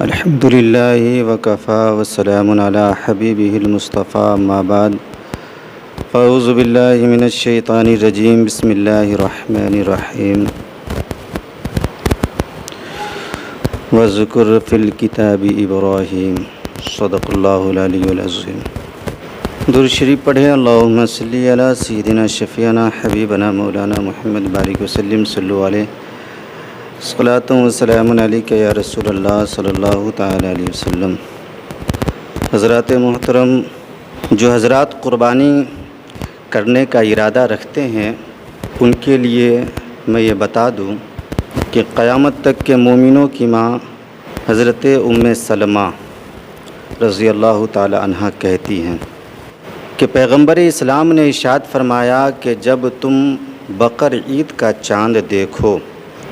الحمد للہ وکفا وسلام علی حبیبہ المصطفیٰ اما بعد اعوذ باللہ من الشیطان الرجیم بسم اللہ الرحمن الرحیم وذکر فی الکتاب ابراہیم صدق اللہ العلی العظیم۔ درود شریف پڑھیں۔ اللہم صلی علی سیدنا شفیعنا حبیبنا مولانا محمد بارک وسلم صلو علیہ صلاۃ و سلام علیک یا رسول اللہ صلی اللہ تعالی علیہ وسلم۔ حضرات محترم، جو حضرات قربانی کرنے کا ارادہ رکھتے ہیں ان کے لیے میں یہ بتا دوں کہ قیامت تک کے مومنوں کی ماں حضرت ام سلمہ رضی اللہ تعالی عنہ کہتی ہیں کہ پیغمبر اسلام نے ارشاد فرمایا کہ جب تم بقر عید کا چاند دیکھو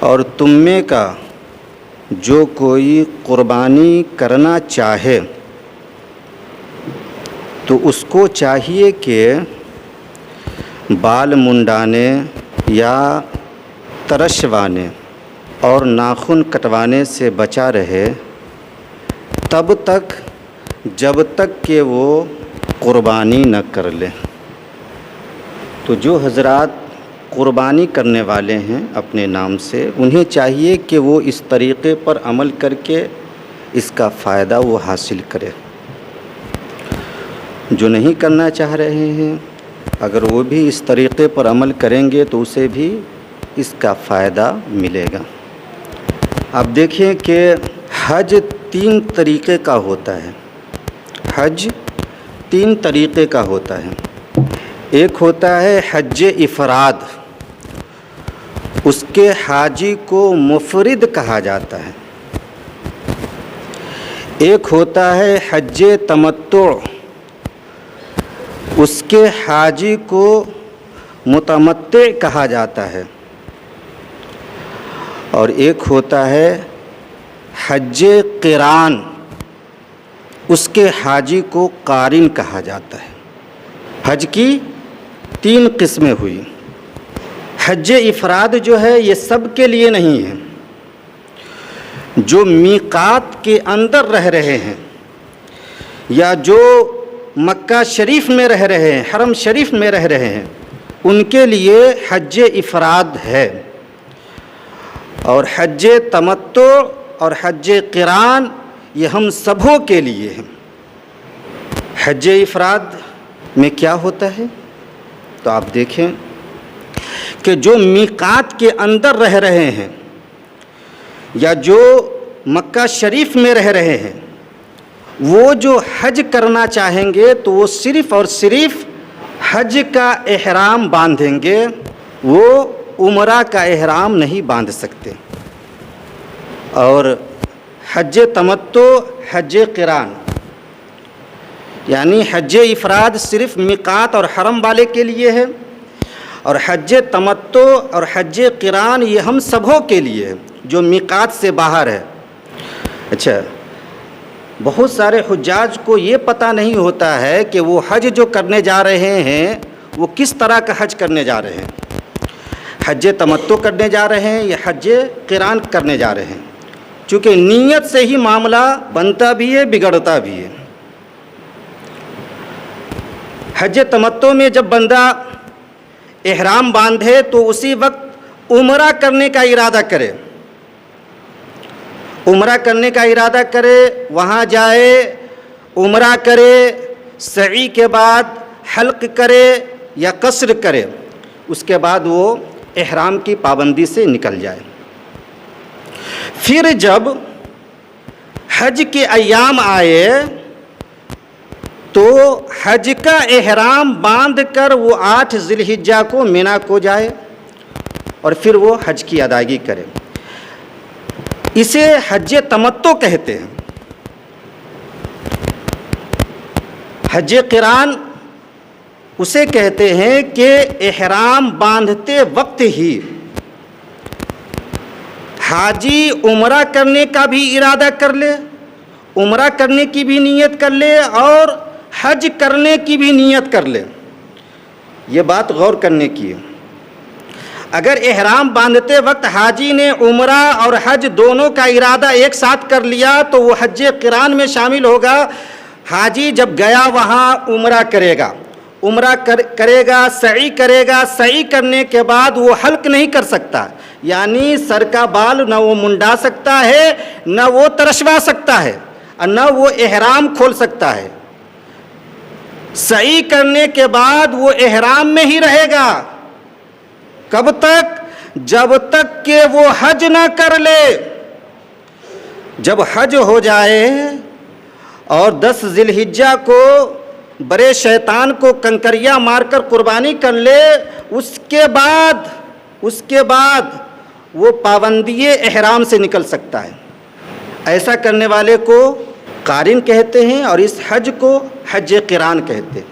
اور تم میں کا جو کوئی قربانی کرنا چاہے تو اس کو چاہیے کہ بال منڈانے یا ترشوانے اور ناخن کٹوانے سے بچا رہے تب تک جب تک کہ وہ قربانی نہ کر لے۔ تو جو حضرات قربانی کرنے والے ہیں اپنے نام سے، انہیں چاہیے کہ وہ اس طریقے پر عمل کر کے اس کا فائدہ وہ حاصل کرے۔ جو نہیں کرنا چاہ رہے ہیں اگر وہ بھی اس طریقے پر عمل کریں گے تو اسے بھی اس کا فائدہ ملے گا۔ اب دیکھیں کہ حج 3 طریقے کا ہوتا ہے۔ حج 3 طریقے کا ہوتا ہے۔ ایک ہوتا ہے حج افراد، اس کے حاجی کو مفرد کہا جاتا ہے۔ ایک ہوتا ہے حج تمتع، اس کے حاجی کو متمتع کہا جاتا ہے۔ اور ایک ہوتا ہے حج قران، اس کے حاجی کو قارن کہا جاتا ہے۔ حج کی 3 قسمیں ہوئی۔ حج افراد جو ہے یہ سب کے لیے نہیں ہے۔ جو میقات کے اندر رہ رہے ہیں یا جو مکہ شریف میں رہ رہے ہیں، حرم شریف میں رہ رہے ہیں، ان کے لیے حج افراد ہے۔ اور حج تمتع اور حج قران یہ ہم سبوں کے لیے ہے۔ حج افراد میں کیا ہوتا ہے تو آپ دیکھیں کہ جو میقات کے اندر رہ رہے ہیں یا جو مکہ شریف میں رہ رہے ہیں، وہ جو حج کرنا چاہیں گے تو وہ صرف اور صرف حج کا احرام باندھیں گے، وہ عمرہ کا احرام نہیں باندھ سکتے۔ اور حج تمتع، حج قران یعنی حج افراد صرف میقات اور حرم والے کے لیے ہے، اور حج تمتع اور حج قران یہ ہم سبوں کے لیے ہے جو میقات سے باہر ہے۔ اچھا، بہت سارے حجاج کو یہ پتہ نہیں ہوتا ہے کہ وہ حج جو کرنے جا رہے ہیں وہ کس طرح کا حج کرنے جا رہے ہیں۔ حج تمتع کرنے جا رہے ہیں یا حج قران کرنے جا رہے ہیں، چونکہ نیت سے ہی معاملہ بنتا بھی ہے بگڑتا بھی ہے۔ حج تمتع میں جب بندہ احرام باندھے تو اسی وقت عمرہ کرنے کا ارادہ کرے، عمرہ کرنے کا ارادہ کرے، وہاں جائے، عمرہ کرے، سعی کے بعد حلق کرے یا قصر کرے، اس کے بعد وہ احرام کی پابندی سے نکل جائے۔ پھر جب حج کے ایام آئے تو حج کا احرام باندھ کر وہ 8 ذی الحجہ کو مینا کو جائے اور پھر وہ حج کی ادائیگی کرے۔ اسے حج تمتع کہتے ہیں۔ حج قران اسے کہتے ہیں کہ احرام باندھتے وقت ہی حاجی عمرہ کرنے کا بھی ارادہ کر لے، عمرہ کرنے کی بھی نیت کر لے اور حج کرنے کی بھی نیت کر لے۔ یہ بات غور کرنے کی ہے۔ اگر احرام باندھتے وقت حاجی نے عمرہ اور حج دونوں کا ارادہ ایک ساتھ کر لیا تو وہ حج قران میں شامل ہوگا۔ حاجی جب گیا وہاں عمرہ کرے گا، کرے گا، سعی کرے گا، سعی کرنے کے بعد وہ حلق نہیں کر سکتا، یعنی سر کا بال نہ وہ منڈا سکتا ہے، نہ وہ ترشوا سکتا ہے، اور نہ وہ احرام کھول سکتا ہے۔ سعی کرنے کے بعد وہ احرام میں ہی رہے گا، کب تک؟ جب تک کہ وہ حج نہ کر لے۔ جب حج ہو جائے اور 10 ذی الحجہ کو برے شیطان کو کنکریاں مار کر قربانی کر لے، اس کے بعد وہ پابندی احرام سے نکل سکتا ہے۔ ایسا کرنے والے کو قارن کہتے ہیں، اور اس حج کو حج قران کہتے ہیں۔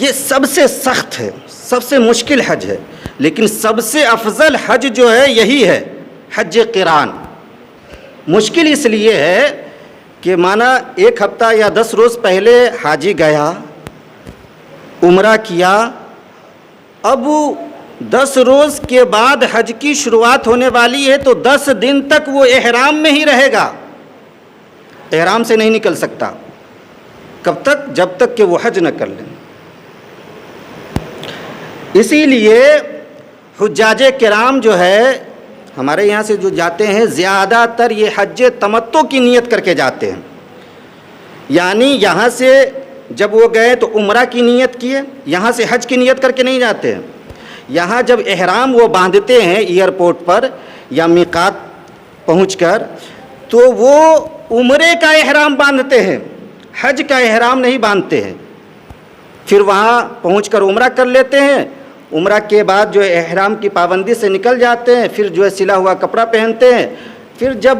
یہ سب سے سخت ہے، سب سے مشکل حج ہے، لیکن سب سے افضل حج جو ہے یہی ہے، حج قران۔ مشکل اس لیے ہے کہ مانا 1 ہفتہ یا 10 روز پہلے حاجی گیا، عمرہ کیا، اب 10 روز کے بعد حج کی شروعات ہونے والی ہے، تو 10 دن تک وہ احرام میں ہی رہے گا، احرام سے نہیں نکل سکتا۔ کب تک؟ جب تک کہ وہ حج نہ کر لیں۔ اسی لیے حجاج کرام جو ہے ہمارے یہاں سے جو جاتے ہیں، زیادہ تر یہ حج تمتع کی نیت کر کے جاتے ہیں، یعنی یہاں سے جب وہ گئے تو عمرہ کی نیت کیے، یہاں سے حج کی نیت کر کے نہیں جاتے ہیں۔ یہاں جب احرام وہ باندھتے ہیں ایئرپورٹ پر یا میقات پہنچ کر، تو وہ عمرے کا احرام باندھتے ہیں، حج کا احرام نہیں باندھتے ہیں۔ پھر وہاں پہنچ کر عمرہ کر لیتے ہیں، عمرہ کے بعد جو ہے احرام کی پابندی سے نکل جاتے ہیں، پھر جو ہے سلا ہوا کپڑا پہنتے ہیں، پھر جب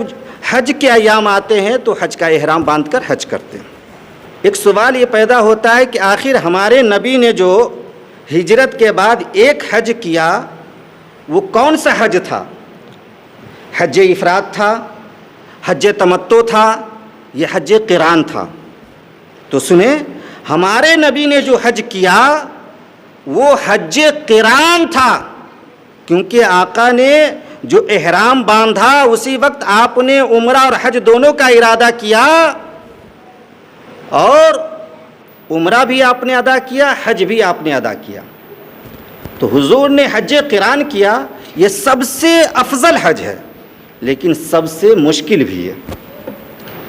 حج کے ایام آتے ہیں تو حج کا احرام باندھ کر حج کرتے ہیں۔ ایک سوال یہ پیدا ہوتا ہے کہ آخر ہمارے نبی نے جو ہجرت کے بعد ایک حج کیا، وہ کون سا حج تھا؟ حج افراد تھا، حج تمتع تھا، یہ حج قران تھا؟ تو سنیں، ہمارے نبی نے جو حج کیا وہ حج قران تھا، کیونکہ آقا نے جو احرام باندھا اسی وقت آپ نے عمرہ اور حج دونوں کا ارادہ کیا، اور عمرہ بھی آپ نے ادا کیا، حج بھی آپ نے ادا کیا۔ تو حضور نے حج قران کیا، یہ سب سے افضل حج ہے، لیکن سب سے مشکل بھی ہے۔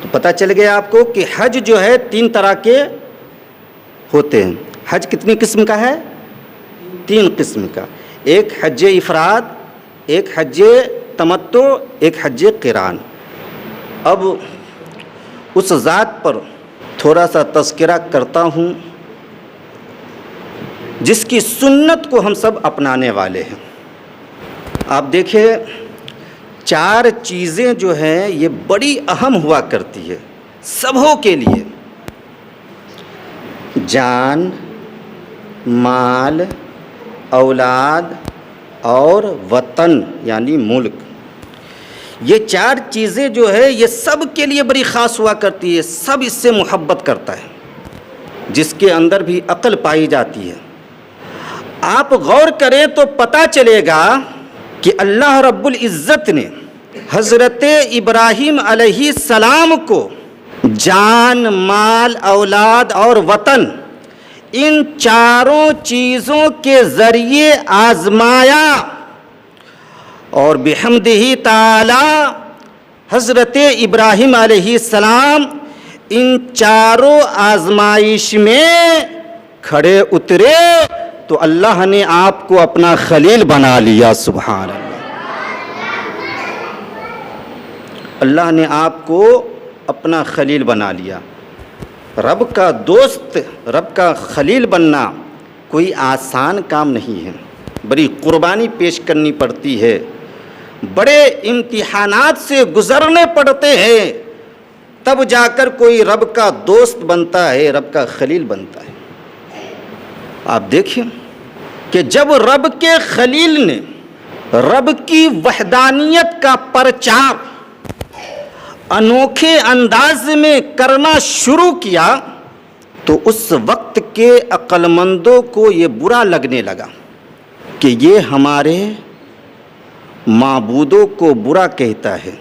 تو پتہ چل گیا آپ کو کہ حج جو ہے 3 طرح کے ہوتے ہیں۔ حج کتنی قسم کا ہے؟ 3 قسم کا، ایک حج افراد، ایک حج تمتع، ایک حج قران۔ اب اس ذات پر تھوڑا سا تذکرہ کرتا ہوں جس کی سنت کو ہم سب اپنانے والے ہیں۔ آپ دیکھیں، 4 چیزیں جو ہیں یہ بڑی اہم ہوا کرتی ہے سبھوں کے لیے: جان، مال، اولاد اور وطن یعنی ملک۔ یہ 4 چیزیں جو ہے یہ سب کے لیے بڑی خاص ہوا کرتی ہے، سب اس سے محبت کرتا ہے، جس کے اندر بھی عقل پائی جاتی ہے۔ آپ غور کریں تو پتہ چلے گا کہ اللہ رب العزت نے حضرت ابراہیم علیہ السلام کو جان، مال، اولاد اور وطن، ان 4 چیزوں کے ذریعے آزمایا، اور بحمدہ تعالی حضرت ابراہیم علیہ السلام ان 4 آزمائش میں کھڑے اترے تو اللہ نے آپ کو اپنا خلیل بنا لیا۔ سبحان اللہ! اللہ نے آپ کو اپنا خلیل بنا لیا۔ رب کا دوست، رب کا خلیل بننا کوئی آسان کام نہیں ہے، بڑی قربانی پیش کرنی پڑتی ہے، بڑے امتحانات سے گزرنے پڑتے ہیں، تب جا کر کوئی رب کا دوست بنتا ہے، رب کا خلیل بنتا ہے۔ آپ دیکھیں کہ جب رب کے خلیل نے رب کی وحدانیت کا پرچار انوکھے انداز میں کرنا شروع کیا تو اس وقت کے عقل مندوں کو یہ برا لگنے لگا کہ یہ ہمارے معبودوں کو برا کہتا ہے،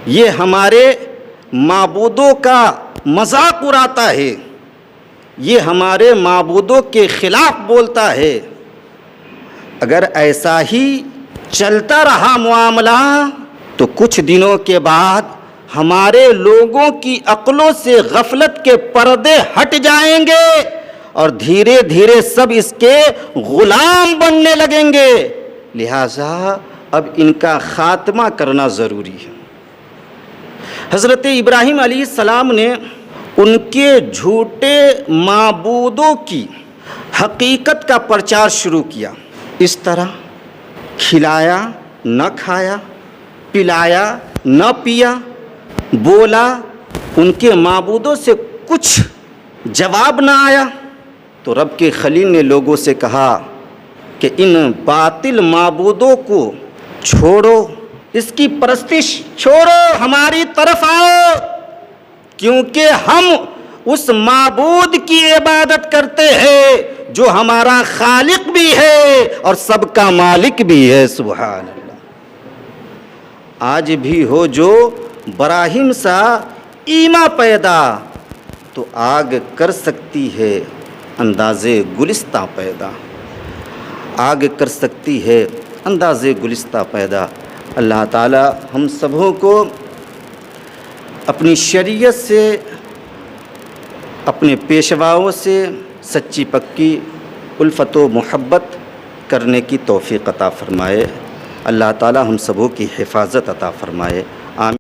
یہ ہمارے معبودوں کا مذاق اڑاتا ہے، یہ ہمارے معبودوں کے خلاف بولتا ہے، اگر ایسا ہی چلتا رہا معاملہ تو کچھ دنوں کے بعد ہمارے لوگوں کی عقلوں سے غفلت کے پردے ہٹ جائیں گے اور دھیرے دھیرے سب اس کے غلام بننے لگیں گے، لہٰذا اب ان کا خاتمہ کرنا ضروری ہے۔ حضرت ابراہیم علیہ السلام نے ان کے جھوٹے معبودوں کی حقیقت کا پرچار شروع کیا، اس طرح کھلایا نہ کھایا، پلایا نہ پیا، بولا، ان کے معبودوں سے کچھ جواب نہ آیا، تو رب کے خلیل نے لوگوں سے کہا کہ ان باطل معبودوں کو چھوڑو، اس کی پرستش چھوڑو، ہماری طرف آؤ، کیونکہ ہم اس معبود کی عبادت کرتے ہیں جو ہمارا خالق بھی ہے اور سب کا مالک بھی ہے۔ سبحان اللہ۔ آج بھی ہو جو براہیم سا ایما پیدا، تو آگ کر سکتی ہے انداز گلستہ پیدا، آگ کر سکتی ہے انداز گلستہ پیدا۔ اللہ تعالی ہم سبوں کو اپنی شریعت سے، اپنے پیشواؤں سے سچی پکی الفت و محبت کرنے کی توفیق عطا فرمائے۔ اللہ تعالی ہم سبوں کی حفاظت عطا فرمائے۔